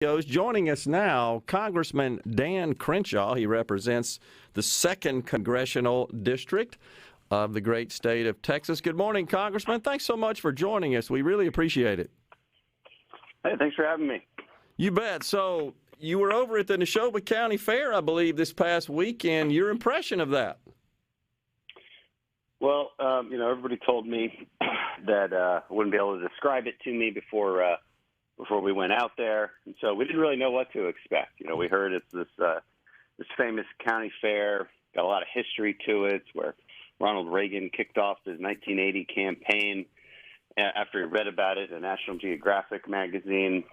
Joining us now, Congressman Dan Crenshaw. He represents the 2nd Congressional District of the great state of Texas. Good morning, Congressman. Thanks so much for joining us. We really appreciate it. Hey, thanks for having me. You bet. So you were over at the Neshoba County Fair, I believe, this past weekend. Your impression of that? Well, everybody told me that I wouldn't be able to describe it to me before we went out there, and so we didn't really know what to expect. We heard it's this famous county fair, got a lot of history to it. It's where Ronald Reagan kicked off his 1980 campaign after he read about it in a National Geographic magazine.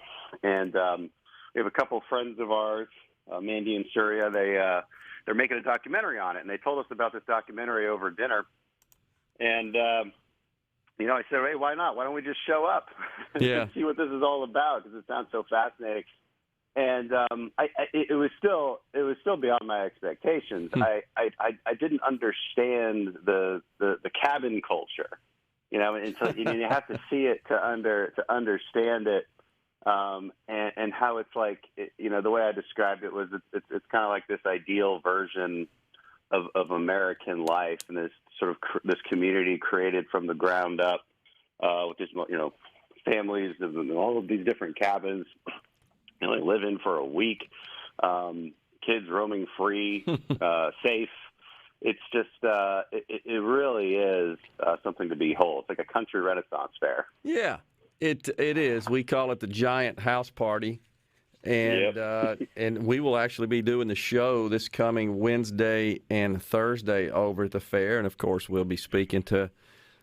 And we have a couple of friends of ours, Mandy and Surya. They're making a documentary on it, and they told us about this documentary over dinner. And I said, hey, why not? Why don't we just show up and see what this is all about? Because it sounds so fascinating. And it was still beyond my expectations. I didn't understand the cabin culture, until you have to see it to understand it, and how it's like, the way I described it was it's kind of like this ideal version of American life, and this sort of this community created from the ground up, with just families in all of these different cabins, they live in for a week, kids roaming free, safe. It's just it really is something to behold. It's like a country Renaissance fair. Yeah, it is. We call it the Giant House Party. And and we will actually be doing the show this coming Wednesday and Thursday over at the fair. And, of course, we'll be speaking to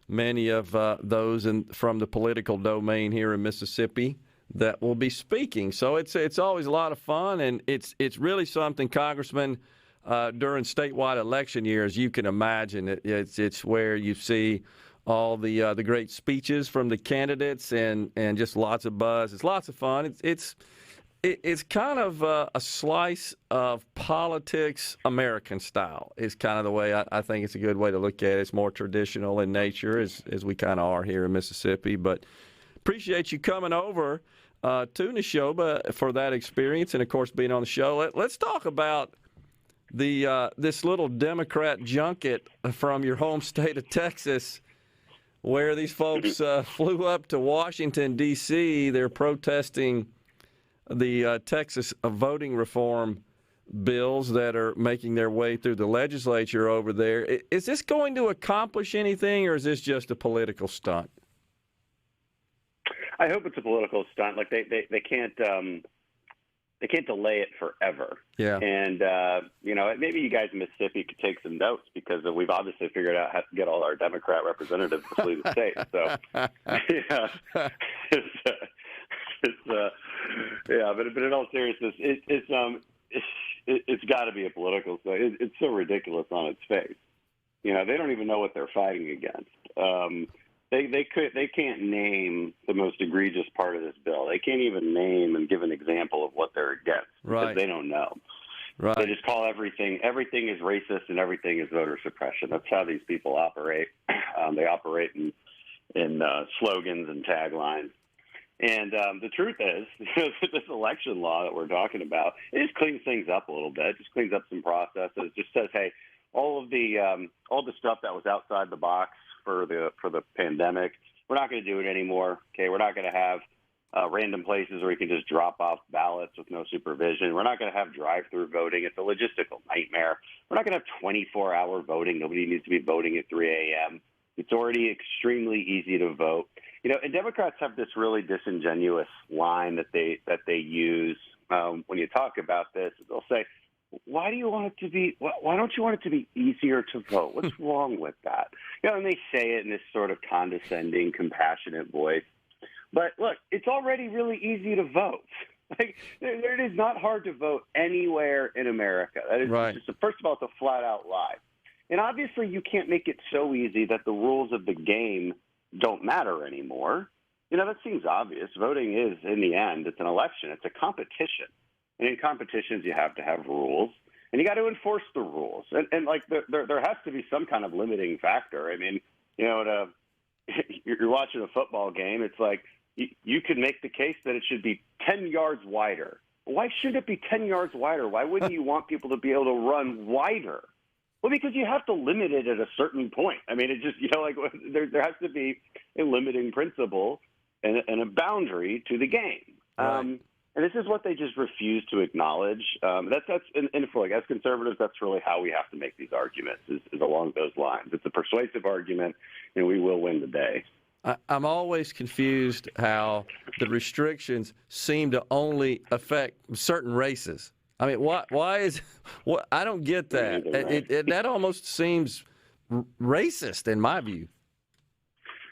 many of those from the political domain here in Mississippi that will be speaking. So it's always a lot of fun, and it's really something, Congressman, during statewide election years, you can imagine. It's where you see all the great speeches from the candidates and just lots of buzz. It's lots of fun. It's kind of a slice of politics American style is kind of the way I think it's a good way to look at it. It's more traditional in nature as we kind of are here in Mississippi. But appreciate you coming over to Neshoba for that experience and, of course, being on the show. Let's talk about this little Democrat junket from your home state of Texas where these folks flew up to Washington, D.C. They're protesting the Texas voting reform bills that are making their way through the legislature over there. Is this going to accomplish anything, or is this just a political stunt? I hope it's a political stunt. Like they can't delay it forever. Yeah. And maybe you guys in Mississippi could take some notes, because we've obviously figured out how to get all our Democrat representatives to flee the state. So but in all seriousness, it's got to be a political thing. It's so ridiculous on its face. They don't even know what they're fighting against. They can't name the most egregious part of this bill. They can't even name and give an example of what they're against, because they don't know. Right. They just call everything is racist and everything is voter suppression. That's how these people operate. They operate in slogans and taglines. And the truth is, this election law that we're talking about, it just cleans things up a little bit. It just cleans up some processes. It just says, hey, all the stuff that was outside the box for the pandemic, we're not going to do it anymore. Okay, we're not going to have random places where you can just drop off ballots with no supervision. We're not going to have drive-through voting. It's a logistical nightmare. We're not going to have 24-hour voting. Nobody needs to be voting at 3 a.m. It's already extremely easy to vote. And Democrats have this really disingenuous line that they use when you talk about this. They'll say, why do you want it to be? Why don't you want it to be easier to vote? What's wrong with that? And they say it in this sort of condescending, compassionate voice. But look, it's already really easy to vote. Like, it is not hard to vote anywhere in America. That is right. First of all, it's a flat-out lie. And obviously, you can't make it so easy that the rules of the game don't matter anymore. That seems obvious. Voting is, in the end, it's an election. It's a competition. And in competitions, you have to have rules, and you got to enforce the rules. And like, there has to be some kind of limiting factor. I mean, you're watching a football game. It's like, you could make the case that it should be 10 yards wider. Why should it be 10 yards wider? Why wouldn't you want people to be able to run wider? Well, because you have to limit it at a certain point. I mean, it just, like there has to be a limiting principle and a boundary to the game. Right. And this is what they just refuse to acknowledge. And for as conservatives, that's really how we have to make these arguments is along those lines. It's a persuasive argument, and we will win the day. I'm always confused how the restrictions seem to only affect certain races. I mean, why is what? I don't get that. That almost seems racist in my view.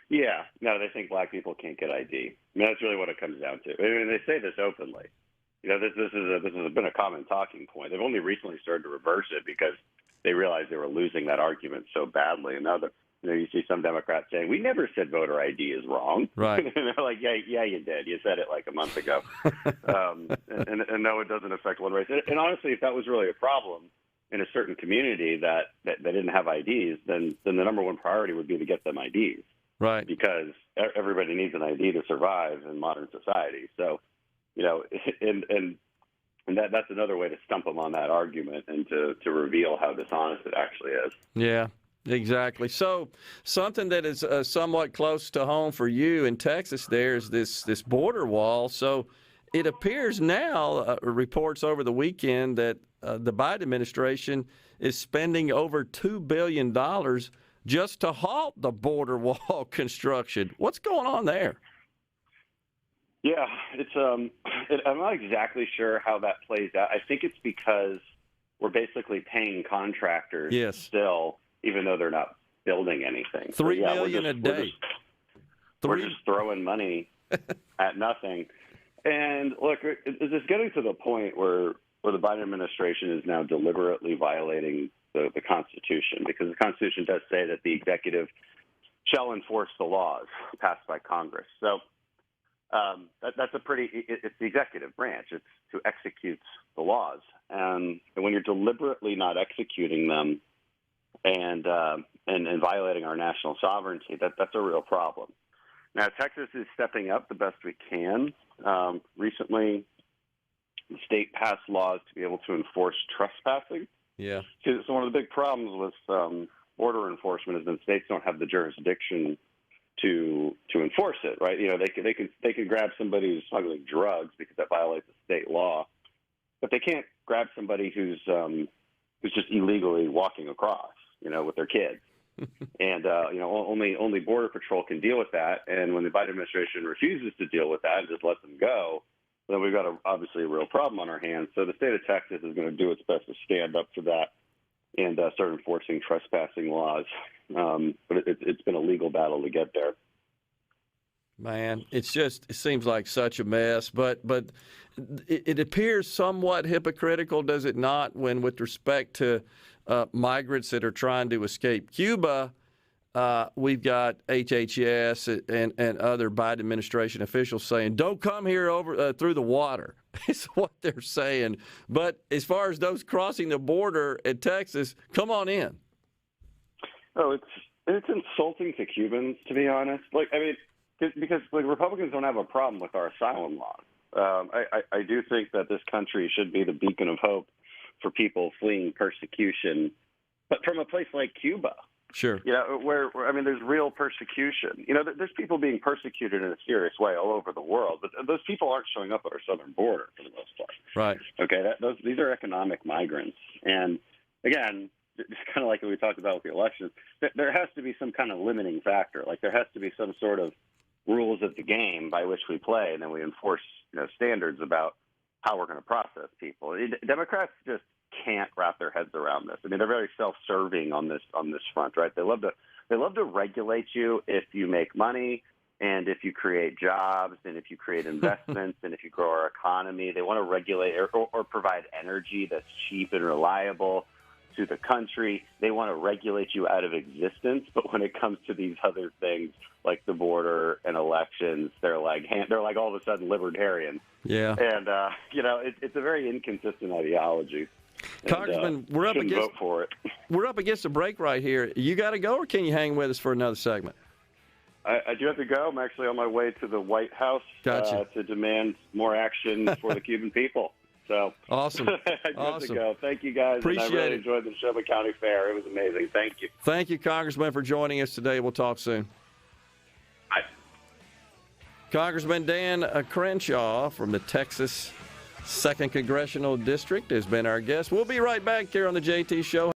Yeah, no, they think black people can't get ID. I mean, that's really what it comes down to. I mean, they say this openly. This has been a common talking point. They've only recently started to reverse it because they realized they were losing that argument so badly. And now you see some Democrats saying, "We never said voter ID is wrong." Right. And they're like, "Yeah, you did. You said it like a month ago." and no, it doesn't affect one race. And honestly, if that was really a problem in a certain community that didn't have IDs, then the number one priority would be to get them IDs. Right. Because everybody needs an ID to survive in modern society. So, and that's another way to stump them on that argument and to reveal how dishonest it actually is. Yeah, exactly. So something that is somewhat close to home for you in Texas, there's this border wall. So it appears now, reports over the weekend, that the Biden administration is spending over $2 billion just to halt the border wall construction. What's going on there? Yeah, I'm not exactly sure how that plays out. I think it's because we're basically paying contractors still, even though they're not building anything. $3 million a day. We're just throwing money at nothing. And look, is this getting to the point where the Biden administration is now deliberately violating the Constitution? Because the Constitution does say that the executive shall enforce the laws passed by Congress. So that's it's the executive branch. It's who executes the laws. And when you're deliberately not executing them and violating our national sovereignty, that's a real problem. Now, Texas is stepping up the best we can. Recently, the state passed laws to be able to enforce trespassing. Yeah. So one of the big problems with border enforcement is that states don't have the jurisdiction to enforce it, right? They can grab somebody who's smuggling drugs because that violates the state law, but they can't grab somebody who's just illegally walking across, with their kids. And only Border Patrol can deal with that. And when the Biden administration refuses to deal with that and just lets them go, then we've got obviously a real problem on our hands. So the state of Texas is going to do its best to stand up to that and start enforcing trespassing laws. But it's been a legal battle to get there. Man, it seems like such a mess. But it appears somewhat hypocritical, does it not, when with respect to migrants that are trying to escape Cuba, we've got HHS and other Biden administration officials saying, don't come here over through the water. It's what they're saying. But as far as those crossing the border in Texas, come on in. Oh, it's insulting to Cubans, to be honest. Because Republicans don't have a problem with our asylum laws. I do think that this country should be the beacon of hope for people fleeing persecution, but from a place like Cuba. Sure. Where there's real persecution. There's people being persecuted in a serious way all over the world, but those people aren't showing up at our southern border for the most part. Right. Okay. These are economic migrants, and again, it's kind of like what we talked about with the elections. There has to be some kind of limiting factor. Like there has to be some sort of rules of the game by which we play, and then we enforce standards about how we're going to process people. Democrats just can't wrap their heads around this. I mean, they're very self-serving on this front, right? They love to regulate you if you make money and if you create jobs and if you create investments and if you grow our economy. They want to regulate or provide energy that's cheap and reliable to the country. They want to regulate you out of existence. But when it comes to these other things like the border and elections, they're like all of a sudden libertarians. Yeah. And it's a very inconsistent ideology. Congressman, we're up against vote for it. We're up against a break right here. You got to go, or can you hang with us for another segment? I do have to go. I'm actually on my way to the White House Gotcha. To demand more action for the Cuban people. So awesome. I do have to go. Thank you, guys. Appreciate and I really it. enjoyed the Neshoba County Fair. It was amazing. Thank you. Thank you, Congressman, for joining us today. We'll talk soon. Bye. Congressman Dan Crenshaw from the Texas 2nd Congressional District has been our guest. We'll be right back here on the JT Show.